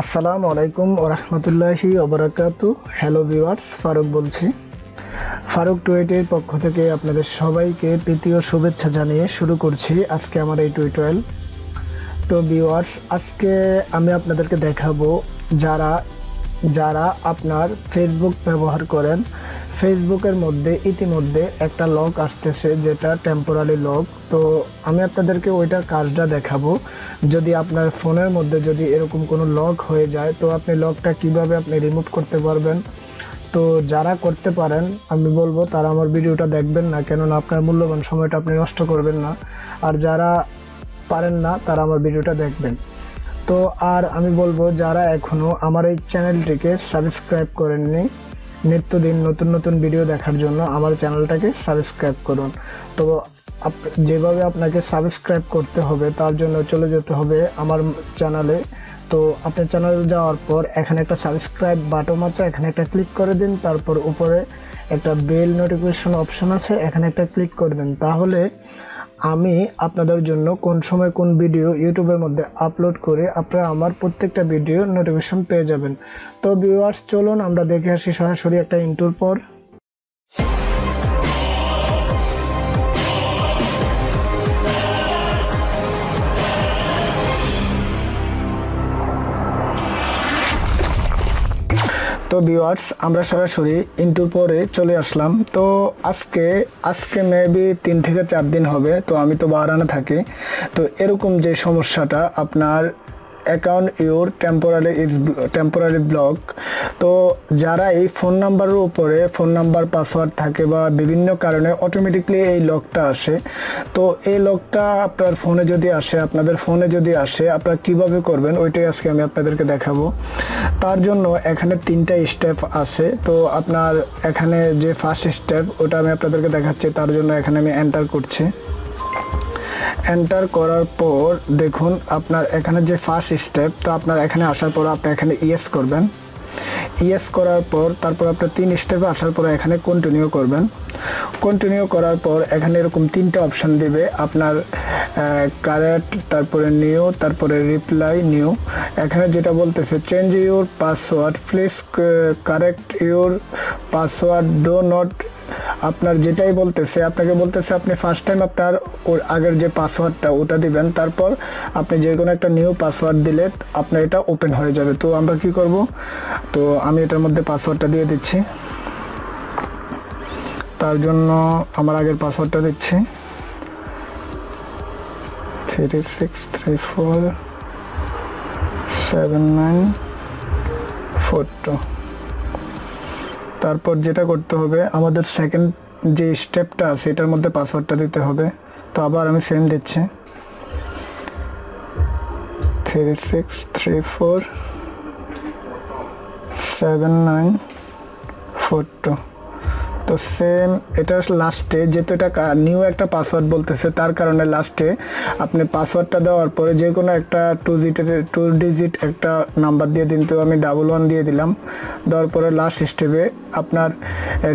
আসসালামু আলাইকুম ওয়া রাহমাতুল্লাহি ওয়া বারাকাতুহু। হ্যালো ভিউয়ার্স, ফারুক বলছি। ফারুক টুয়েটের পক্ষ থেকে আপনাদের সবাইকে প্রীতি ও শুভেচ্ছা জানিয়ে শুরু করছি আজকে আমার এই টিউটোরিয়াল। তো ভিউয়ার্স, আজকে আমি আপনাদেরকে দেখাবো যারা যারা আপনার ফেসবুক ব্যবহার করেন, ফেসবুকের মধ্যে ইতিমধ্যে একটা লক আসতেছে যেটা টেম্পোরারি লক। তো আমি আপনাদেরকে ওইটার কাজটা দেখাবো। যদি আপনার ফোনের মধ্যে যদি এরকম কোনো লক হয়ে যায় তো আপনি লকটা কিভাবে আপনি রিমুভ করতে পারবেন। তো যারা করতে পারেন আমি বলবো তারা আমার ভিডিওটা দেখবেন না, কেননা আপনার মূল্যবান সময়টা আপনি নষ্ট করবেন না। আর যারা পারেন না তারা আমার ভিডিওটা দেখবেন। তো আর আমি বলবো যারা এখনও আমার এই চ্যানেলটিকে সাবস্ক্রাইব করেননি, নিত্যদিন নতুন নতুন ভিডিও দেখার জন্য আমার চ্যানেলটাকে সাবস্ক্রাইব করুন। তো যেভাবে আপনাকে সাবস্ক্রাইব করতে হবে তার জন্য চলে যেতে হবে আমার চ্যানেলে। তো আপনার চ্যানেলে যাওয়ার পর এখানে একটা সাবস্ক্রাইব বাটন আছে, এখানে একটা ক্লিক করে দিন। তারপর উপরে একটা বেল নোটিফিকেশন অপশন আছে, এখানে একটা ক্লিক করে দিন। তাহলে আমি আপনাদের জন্য কোন সময় কোন ভিডিও ইউটিউবের মধ্যে আপলোড করে আপনারা আমার প্রত্যেকটা ভিডিও নোটিফিকেশন পেয়ে যাবেন। তো ভিউয়ার্স, চলুন আমরা দেখে আসি সরাসরি একটা ইন্ট্রোর পর। তো ভিউয়ার্স, আমরা সরাসরি ইন্ট্রোর পরে চলে আসলাম। তো আজকে মেবি 3 থেকে 4 দিন হবে। তো আমি তো বাহারানে থাকি। তো এরকম যে সমস্যাটা আপনার অ্যাকাউন্ট ইউর টেম্পোরারি ব্লক, তো যারা এই ফোন নাম্বারের উপরে ফোন নাম্বার পাসওয়ার্ড থাকে বা বিভিন্ন কারণে অটোমেটিকলি এই লকটা আসে। তো এই লকটা আপনার ফোনে যদি আসে, আপনাদের ফোনে যদি আসে, আপনারা কিভাবে করবেন ওইটাই আজকে আমি আপনাদেরকে দেখাবো। তার জন্য এখানে 3টা স্টেপ আছে। তো আপনার এখানে যে ফার্স্ট স্টেপ ওটা আমি আপনাদেরকে দেখাচ্ছি। তার জন্য এখানে আমি এন্টার করছি। এন্টার করার পর দেখুন আপনার এখানে যে ফার্স্ট স্টেপ, তো আপনার এখানে আসার পর আপনি এখানে ইয়েস করবেন। ইয়েস করার পর তারপর আপনার 3 স্টেপে আসার পর এখানে কন্টিনিউ করবেন। কন্টিনিউ করার পর এখানে এরকম 3টা অপশান দিবে আপনার কারেক্ট, তারপরে নিউ, তারপরে রিপ্লাই নিউ। এখানে যেটা বলতেছে change your password, please correct your password, do not. আপনার যেটাই বলতেছে আপনাকে বলতেছে আপনি ফার্স্ট টাইম আপনার ওর আগের যে পাসওয়ার্ডটা ওটা দিবেন, তারপর আপনি যে কোনো একটা নিউ পাসওয়ার্ড দিলে আপনার এটা ওপেন হয়ে যাবে। তো আমরা কি করব, তো আমি এটার মধ্যে পাসওয়ার্ডটা দিয়ে দিচ্ছি। তার জন্য আমার আগের পাসওয়ার্ডটা দিচ্ছি 36347942। তারপর যেটা করতে হবে, আমাদের সেকেন্ড যে স্টেপটা আছে এটার মধ্যে পাসওয়ার্ডটা দিতে হবে। তো আবার আমি সেম দিচ্ছি 36347942। তো সেম এটা লাস্টে, যেহেতু এটা নিউ একটা পাসওয়ার্ড বলতেছে তার কারণে লাস্টে আপনি পাসওয়ার্ডটা দেওয়ার পরে যে কোনো একটা 2 ডিজিট একটা নাম্বার দিয়ে দিন। তো আমি 11 দিয়ে দিলাম। দেওয়ার পরে লাস্ট স্টেপে আপনার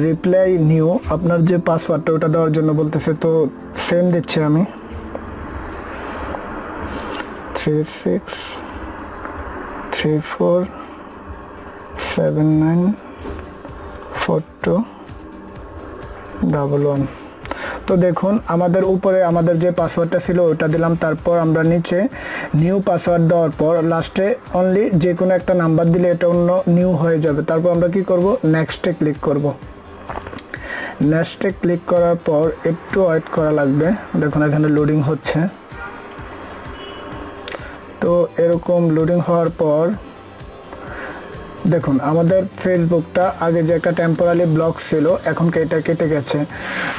রিপ্লাই নিউ, আপনার যে পাসওয়ার্ডটা ওটা দেওয়ার জন্য বলতেছে। তো সেম দিচ্ছি আমি 3634794211। তো দেখুন আমাদের উপরে আমাদের যে পাসওয়ার্ডটা ছিল ওটা দিলাম। তারপর আমরা নিচে নিউ পাসওয়ার্ড দেওয়ার পর লাস্টে অনলি যে কোনো একটা নাম্বার দিলে এটা অন্য নিউ হয়ে যাবে। তারপর আমরা কি করব, নেক্সটে ক্লিক করব। নেক্সটে ক্লিক করার পর একটু ওয়েট করা লাগবে। দেখুন এখানে লোডিং হচ্ছে। তো এরকম লোডিং হওয়ার পর দেখুন আমাদের ফেসবুকটা আগে যে একটা টেম্পোরারি ব্লক ছিল এখন এটা কেটে গেছে।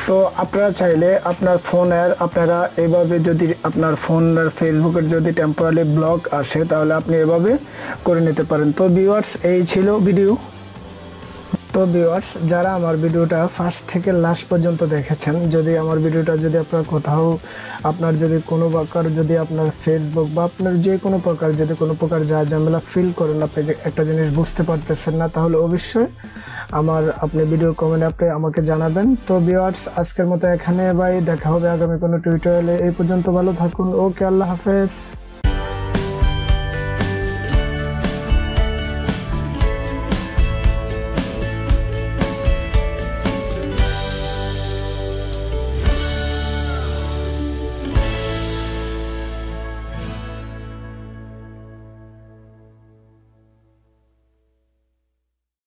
তো আপনারা চাইলে আপনার ফোনের আপনারা এভাবে, যদি আপনার ফোনের ফেসবুকের যদি টেম্পোরারি ব্লক আসে তাহলে আপনি এভাবে করে নিতে পারেন। তো ভিউয়ার্স, এই ছিল ভিডিও। তো ভিউয়ার্স, যারা আমার ভিডিওটা ফার্স্ট থেকে লাস্ট পর্যন্ত দেখেছেন, যদি আমার ভিডিওটা যদি আপনার কোথাও আপনার যদি কোনো প্রকার যদি আপনার ফেসবুক বা আপনার যে কোনো প্রকার যদি কোনো প্রকার যা ঝামেলা ফিল করেন, আপনি একটা জিনিস বুঝতে পারতেছেন না, তাহলে অবশ্যই আপনি ভিডিও কমেন্টে আপনি আমাকে জানাবেন। তো ভিউয়ার্স, আজকের মতো এখানে বাই, দেখা হবে আগামী কোনো টিউটোরিয়ালে। এই পর্যন্ত ভালো থাকুন। ওকে, আল্লাহ হাফেজ।